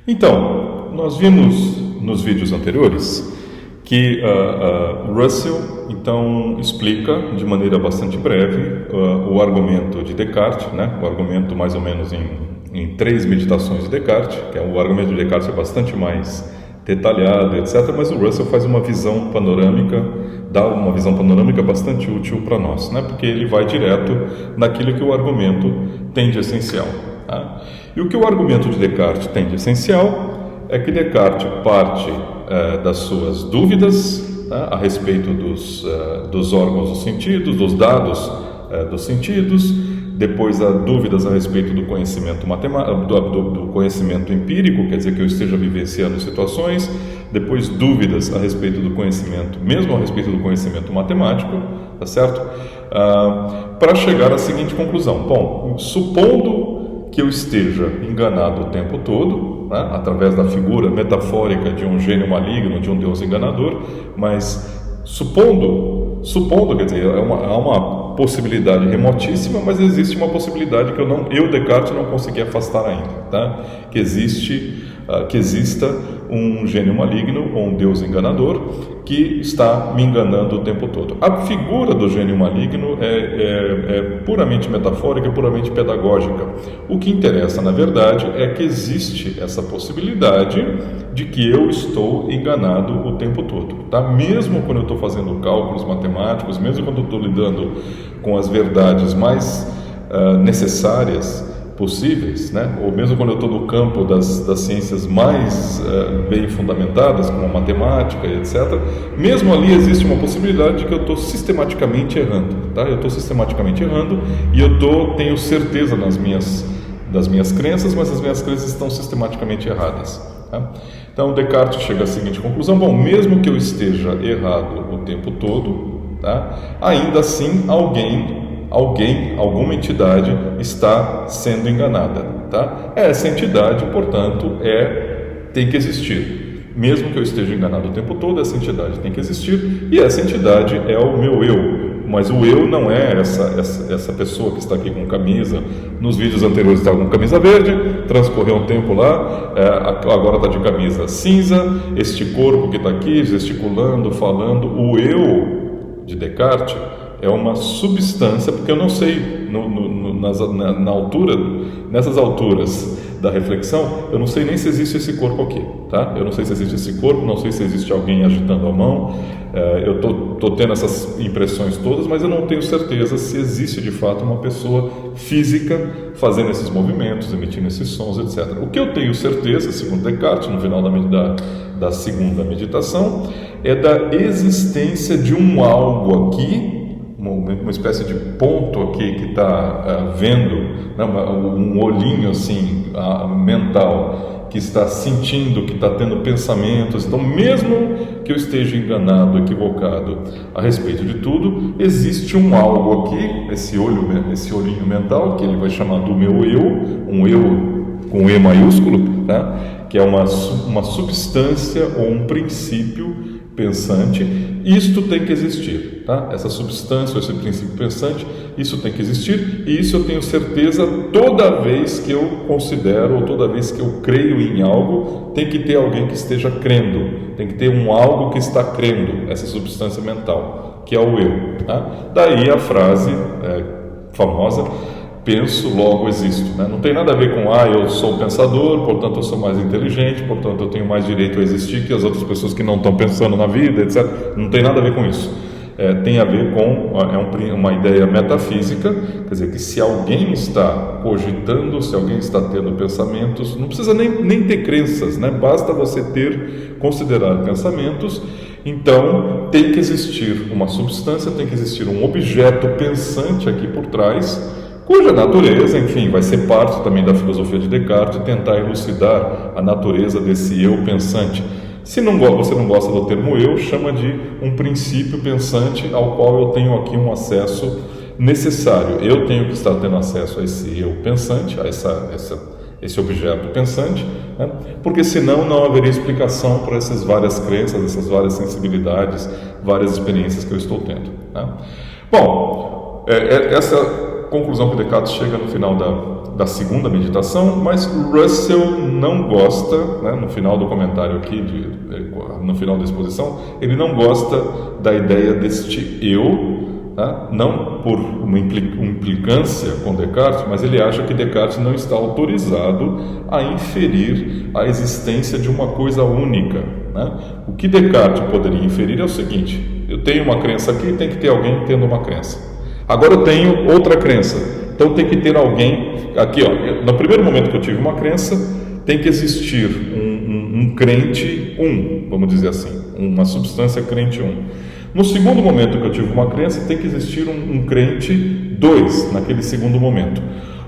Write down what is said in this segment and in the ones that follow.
Então, nós vimos nos vídeos anteriores que Russell então explica de maneira bastante breve o argumento de Descartes, né? O argumento mais ou menos em 3 meditações de Descartes, que é o argumento de Descartes é bastante mais detalhado, etc. Mas o Russell faz uma visão panorâmica, dá uma visão panorâmica bastante útil para nós, né? Porque ele vai direto naquilo que o argumento tem de essencial. Tá? E o que o argumento de Descartes tem de essencial é que Descartes parte das suas dúvidas, tá? A respeito dos órgãos dos sentidos, dos dados dos sentidos, depois há dúvidas a respeito do conhecimento do conhecimento empírico, quer dizer que eu esteja vivenciando situações, depois dúvidas a respeito do conhecimento, mesmo a respeito do conhecimento matemático, tá certo? Para chegar à seguinte conclusão: bom, supondo que eu esteja enganado o tempo todo, né, através da figura metafórica de um gênio maligno, de um Deus enganador, mas supondo, quer dizer, há uma possibilidade remotíssima, mas existe uma possibilidade que eu Descartes não consegui afastar ainda, tá? Que exista um gênio maligno ou um Deus enganador que está me enganando o tempo todo. A figura do gênio maligno é puramente metafórica, puramente pedagógica. O que interessa, na verdade, é que existe essa possibilidade de que eu estou enganado o tempo todo, tá? Mesmo quando eu estou fazendo cálculos matemáticos, mesmo quando eu estou lidando com as verdades mais necessárias possíveis, né? Ou mesmo quando eu estou no campo das ciências mais bem fundamentadas, como a matemática e etc., mesmo ali existe uma possibilidade de que eu estou sistematicamente errando, tá? Eu estou sistematicamente errando e tenho certeza das minhas crenças, mas as minhas crenças estão sistematicamente erradas, tá? Então Descartes chega à seguinte conclusão: bom, mesmo que eu esteja errado o tempo todo, tá? Ainda assim alguma entidade está sendo enganada, tá? Essa entidade, portanto, tem que existir. Mesmo que eu esteja enganado o tempo todo, essa entidade tem que existir, e essa entidade é o meu eu. Mas o eu não é essa pessoa que está aqui com camisa. Nos vídeos anteriores estava com camisa verde, transcorreu um tempo lá, agora está de camisa cinza, este corpo que está aqui gesticulando, falando. O eu de Descartes é uma substância, porque eu não sei, nessas alturas da reflexão, eu não sei nem se existe esse corpo aqui, tá? Eu não sei se existe esse corpo, não sei se existe alguém agitando a mão, eu estou tendo essas impressões todas, mas eu não tenho certeza se existe de fato uma pessoa física fazendo esses movimentos, emitindo esses sons, etc. O que eu tenho certeza, segundo Descartes, no final da segunda meditação, é da existência de um algo aqui, uma espécie de ponto aqui que está vendo, né, um olhinho assim mental, que está sentindo, que está tendo pensamentos. Então, mesmo que eu esteja enganado, equivocado a respeito de tudo, existe um algo aqui, esse olhinho mental, que ele vai chamar do meu eu, um eu com E maiúsculo, tá? Que é uma substância ou um princípio pensante. Isto tem que existir, tá? Essa substância, esse princípio pensante, isso tem que existir, e isso eu tenho certeza toda vez que eu considero, ou toda vez que eu creio em algo, tem que ter alguém que esteja crendo, tem que ter um algo que está crendo, essa substância mental, que é o eu, tá? Daí a frase famosa: penso, logo existo, né? Não tem nada a ver com eu sou pensador, portanto eu sou mais inteligente, portanto eu tenho mais direito a existir que as outras pessoas que não estão pensando na vida, etc. Não tem nada a ver com isso. Tem a ver com uma ideia metafísica, quer dizer que se alguém está cogitando, se alguém está tendo pensamentos, não precisa nem ter crenças, né? Basta você considerar pensamentos. Então tem que existir uma substância, tem que existir um objeto pensante aqui por trás, cuja natureza, enfim, vai ser parte também da filosofia de Descartes, tentar elucidar a natureza desse eu pensante. Se você não gosta do termo eu, chama de um princípio pensante ao qual eu tenho aqui um acesso necessário. Eu tenho que estar tendo acesso a esse eu pensante, a esse objeto pensante, né? Porque senão não haveria explicação para essas várias crenças, essas várias sensibilidades, várias experiências que eu estou tendo, né? Bom, essa conclusão que Descartes chega no final da segunda meditação, mas Russell não gosta, né, no final do comentário aqui, no final da exposição, ele não gosta da ideia deste eu, tá? Não por uma implicância com Descartes, mas ele acha que Descartes não está autorizado a inferir a existência de uma coisa única, né? O que Descartes poderia inferir é o seguinte: eu tenho uma crença aqui, tem que ter alguém tendo uma crença. Agora eu tenho outra crença. Então tem que ter alguém aqui, ó. No primeiro momento que eu tive uma crença, tem que existir um crente vamos dizer assim, uma substância crente 1. No segundo momento que eu tive uma crença, tem que existir um crente 2 naquele segundo momento.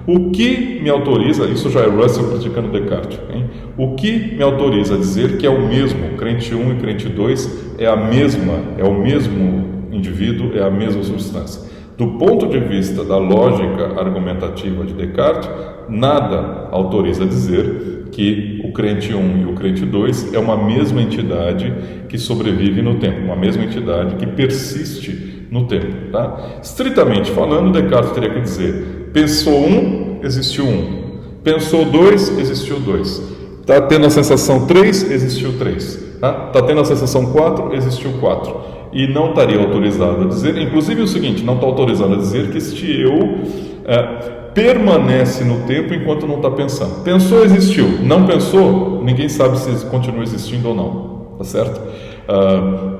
O que me autoriza, isso já é Russell criticando Descartes, hein? O que me autoriza a dizer que é o mesmo, crente 1 e crente 2 é o mesmo indivíduo, é a mesma substância. Do ponto de vista da lógica argumentativa de Descartes, nada autoriza a dizer que o crente 1 e o crente 2 é uma mesma entidade que sobrevive no tempo, uma mesma entidade que persiste no tempo. Tá? Estritamente falando, Descartes teria que dizer: pensou 1, existiu 1. Pensou 2, existiu 2. Está tendo a sensação 3, existiu 3. Está tendo a sensação 4, existiu 4. E não estaria autorizado a dizer, inclusive o seguinte, não está autorizado a dizer que este eu permanece no tempo enquanto não está pensando. Pensou, existiu. Não pensou, ninguém sabe se continua existindo ou não. Tá certo?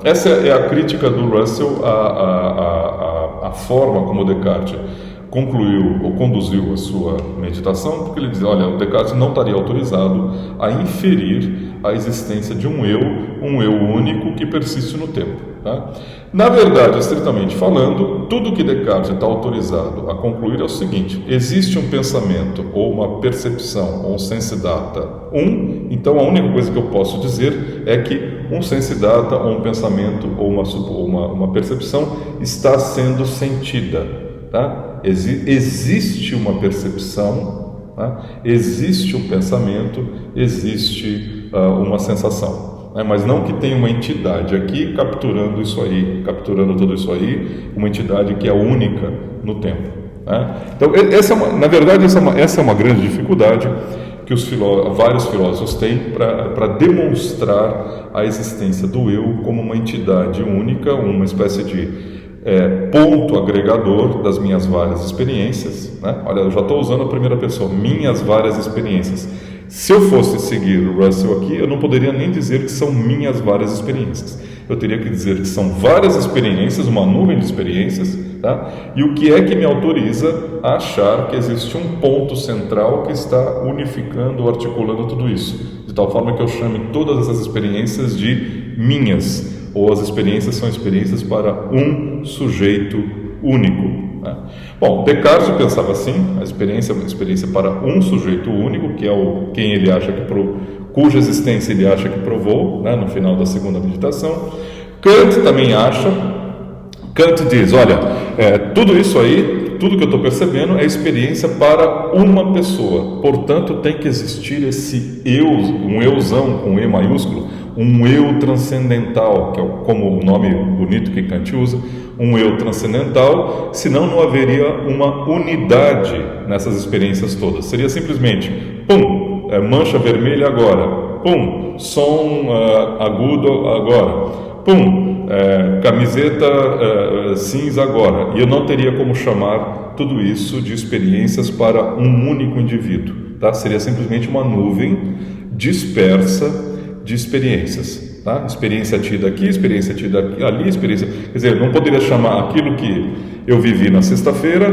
Essa é a crítica do Russell à forma como Descartes concluiu ou conduziu a sua meditação, porque ele diz: olha, o Descartes não estaria autorizado a inferir a existência de um eu único que persiste no tempo. Tá? Na verdade, estritamente falando, tudo que Descartes está autorizado a concluir é o seguinte: existe um pensamento ou uma percepção ou um sense data então a única coisa que eu posso dizer é que um sense data ou um pensamento ou uma percepção está sendo sentida. Tá? Existe uma percepção, tá? Existe um pensamento, existe uma sensação. Mas não que tenha uma entidade aqui capturando tudo isso aí, uma entidade que é única no tempo. Né? Então, na verdade, essa é uma grande dificuldade que vários filósofos têm para demonstrar a existência do eu como uma entidade única, uma espécie de ponto agregador das minhas várias experiências. Né? Olha, eu já estou usando a primeira pessoa, minhas várias experiências. Se eu fosse seguir o Russell aqui, eu não poderia nem dizer que são minhas várias experiências. Eu teria que dizer que são várias experiências, uma nuvem de experiências, tá? E o que é que me autoriza a achar que existe um ponto central que está unificando ou articulando tudo isso, de tal forma que eu chame todas essas experiências de minhas, ou as experiências são experiências para um sujeito único. Bom, Descartes pensava assim: a experiência é uma experiência para um sujeito único, que é quem ele acha cuja existência ele acha que provou, né, no final da segunda meditação. Kant também acha. Kant diz: olha, tudo isso aí, tudo que eu estou percebendo é experiência para uma pessoa, portanto tem que existir esse eu, um euzão com E maiúsculo, um eu transcendental, que é como o nome bonito que Kant usa, um eu transcendental, senão não haveria uma unidade nessas experiências todas. Seria simplesmente, pum, mancha vermelha agora, pum, som agudo agora, pum, camiseta cinza agora. E eu não teria como chamar tudo isso de experiências para um único indivíduo. Tá? Seria simplesmente uma nuvem dispersa de experiências, tá? Experiência tida aqui, experiência tida ali, experiência... Quer dizer, eu não poderia chamar aquilo que eu vivi na sexta-feira,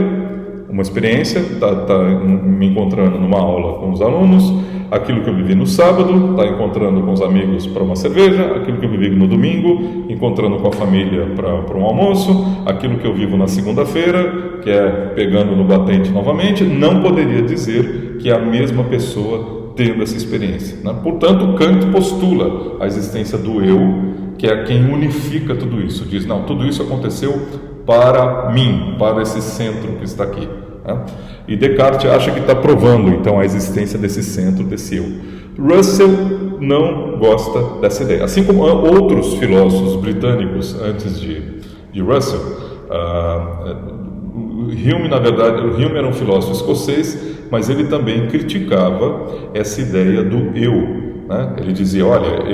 uma experiência, tá me encontrando numa aula com os alunos, aquilo que eu vivi no sábado, tá encontrando com os amigos para uma cerveja, aquilo que eu vivi no domingo, encontrando com a família para um almoço, aquilo que eu vivo na segunda-feira, que é pegando no batente novamente, não poderia dizer que é a mesma pessoa tendo essa experiência. Né? Portanto, Kant postula a existência do eu, que é quem unifica tudo isso. Diz: não, tudo isso aconteceu para mim, para esse centro que está aqui. Né? E Descartes acha que está provando, então, a existência desse centro, desse eu. Russell não gosta dessa ideia. Assim como outros filósofos britânicos antes de Russell, Hume, na verdade, o Hume era um filósofo escocês, mas ele também criticava essa ideia do eu, né? Ele dizia, olha,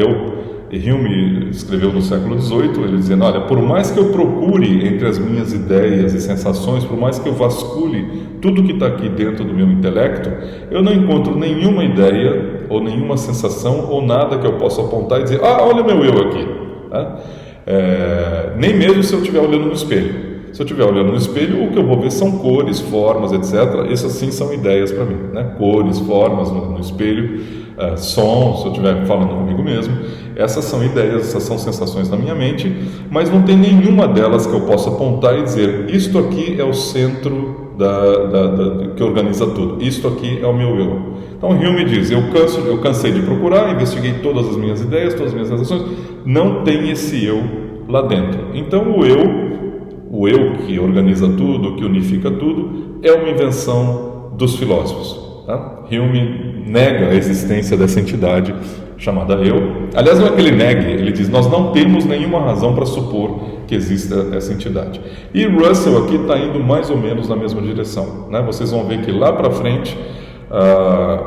Hume escreveu no século XVIII, ele dizendo, olha, por mais que eu procure entre as minhas ideias e sensações, por mais que eu vasculhe tudo que está aqui dentro do meu intelecto, eu não encontro nenhuma ideia ou nenhuma sensação ou nada que eu possa apontar e dizer, olha meu eu aqui, né? Nem mesmo se eu estiver olhando no espelho. Se eu estiver olhando no espelho, o que eu vou ver são cores, formas, etc. Essas sim são ideias para mim, né? Cores, formas no espelho, sons, se eu estiver falando comigo mesmo. Essas são ideias, essas são sensações na minha mente, mas não tem nenhuma delas que eu possa apontar e dizer, isto aqui é o centro que organiza tudo, isto aqui é o meu eu. Então Hume diz, eu cansei de procurar, investiguei todas as minhas ideias, todas as minhas sensações, não tem esse eu lá dentro. Então o eu que organiza tudo, que unifica tudo, é uma invenção dos filósofos. Tá? Hume nega a existência dessa entidade chamada eu. Aliás, não é que ele negue, ele diz, nós não temos nenhuma razão para supor que exista essa entidade. E Russell aqui está indo mais ou menos na mesma direção, né? Vocês vão ver que lá para frente,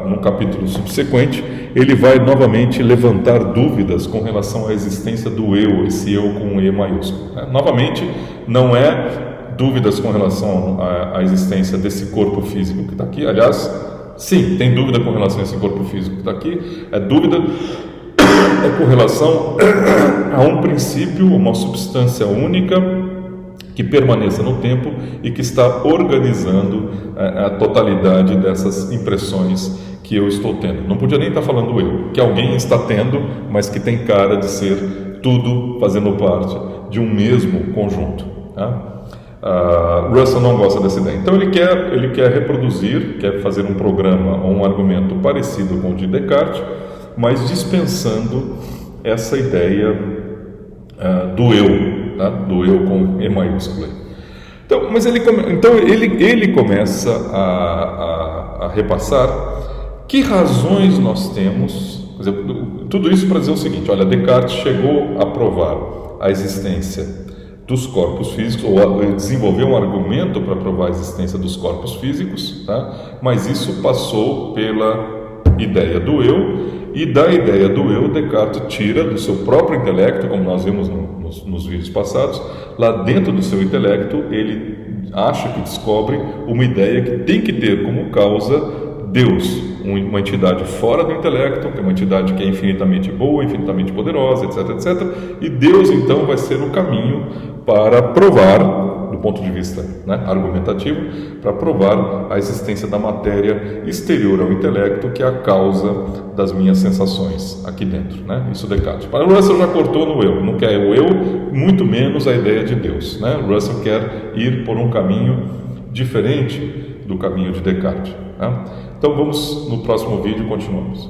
no capítulo subsequente, ele vai novamente levantar dúvidas com relação à existência do eu, esse eu com um E maiúsculo, né? Novamente, não é dúvidas com relação à existência desse corpo físico que está aqui. Aliás, sim, tem dúvida com relação a esse corpo físico que está aqui. Dúvida com relação a um princípio, uma substância única que permaneça no tempo e que está organizando a totalidade dessas impressões que eu estou tendo. Não podia nem estar falando eu, que alguém está tendo, mas que tem cara de ser tudo fazendo parte de um mesmo conjunto, tá? Russell não gosta dessa ideia. Então ele quer reproduzir, quer fazer um programa ou um argumento parecido com o de Descartes, mas dispensando essa ideia do eu, tá? Do eu com E maiúsculo. Então, mas ele começa a repassar que razões nós temos. Quer dizer, tudo isso para dizer o seguinte: olha, Descartes chegou a provar a existência dos corpos físicos, ou desenvolveu um argumento para provar a existência dos corpos físicos, tá? Mas isso passou pela ideia do eu, e da ideia do eu, Descartes tira do seu próprio intelecto, como nós vimos nos vídeos passados, lá dentro do seu intelecto, ele acha que descobre uma ideia que tem que ter como causa Deus, uma entidade fora do intelecto, que é uma entidade que é infinitamente boa, infinitamente poderosa, etc, etc. E Deus, então, vai ser o caminho para provar, do ponto de vista, né, argumentativo, para provar a existência da matéria exterior ao intelecto, que é a causa das minhas sensações aqui dentro, né? Isso Descartes. Para Russell já cortou no eu, não quer o eu, muito menos a ideia de Deus, né? Russell quer ir por um caminho diferente do caminho de Descartes, né? Então vamos no próximo vídeo, continuamos.